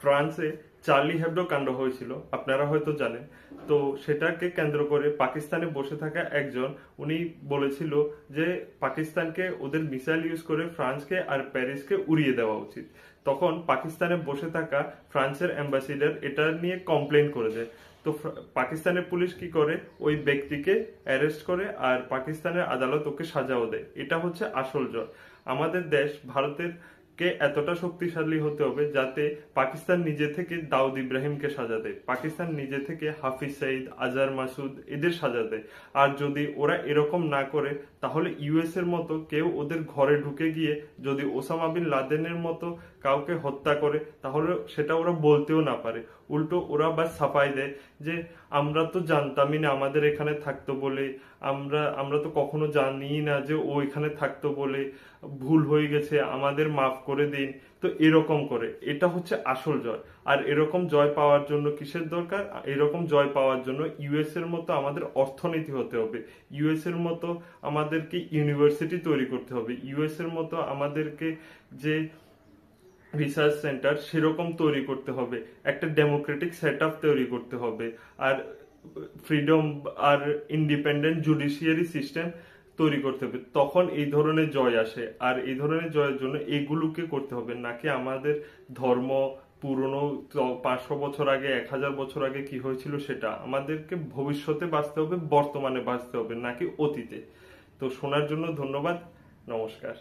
ফ্রান্সে Charlie Hebdo কাণ্ড হয়েছিল, আপনারা হয়তো জানেন। তো সেটাকে কেন্দ্র করে পাকিস্তানে বসে থাকা একজন উনি বলেছিল যে পাকিস্তানকে ওদের মিসাইল ইউজ করে ফ্রান্সকে আর প্যারিসকে উড়িয়ে দেওয়া উচিত। তখন পাকিস্তানে বসে থাকা ফ্রান্সের অ্যাম্বাসিডার এটা নিয়ে কমপ্লেন করে দেয়। তো পাকিস্তানের পুলিশ কি করে, ওই ব্যক্তিকে অ্যারেস্ট করে আর পাকিস্তানের আদালত ওকে সাজাও দেয়। এটা হচ্ছে আসল জয়। আমাদের দেশ ভারতের কে এতটা শক্তিশালী হতে হবে যাতে পাকিস্তান নিজে থেকে দাউদ ইব্রাহিমকে সাজা দেয়, পাকিস্তান নিজে থেকে হাফিজ সাইদ, আজহার মাসুদ এদের সাজা দেয়। আর যদি ওরা এরকম না করে তাহলে ইউএস এর মতো কেউ ওদের ঘরে ঢুকে গিয়ে যদি ওসামা বিন লাদেনের মতো কাউকে হত্যা করে তাহলে সেটা ওরা বলতেও না পারে। উল্টো ওরা বাস ছাপাই দেয় যে আমরা তো জানতামই না আমাদের এখানে থাকতো বলে, আমরা তো কখনো জানি না যে ও এখানে থাকতো বলে, ভুল হয়ে গেছে, আমাদের মাফ করে দিন। তো এরকম করে, এটা হচ্ছে আসল জয়। আর এরকম জয় পাওয়ার জন্য কিসের দরকার? এরকম জয় পাওয়ার জন্য ইউএস এর মতো আমাদের অর্থনীতি হতে হবে, ইউএস এর মতো আমাদেরকে ইউনিভার্সিটি তৈরি করতে হবে, ইউএস এর মতো আমাদেরকে যে রিসার্চ সেন্টার সেরকম তৈরি করতে হবে, একটা ডেমোক্রেটিক সেট আপ তৈরি করতে হবে, আর ফ্রিডম আর ইন্ডিপেন্ডেন্ট জুডিশিয়ারি সিস্টেম তৈরি করতে হবে। তখন এই ধরনের জয় আসে। আর এই ধরনের জয়ের জন্য এগুলোকে করতে হবে, নাকি আমাদের ধর্ম পুরনো 500 বছর আগে, 1000 বছর আগে কি হয়েছিল সেটা। আমাদেরকে ভবিষ্যতে বাঁচতে হবে, বর্তমানে বাঁচতে হবে, নাকি অতীতে। তো শোনার জন্য ধন্যবাদ। নমস্কার।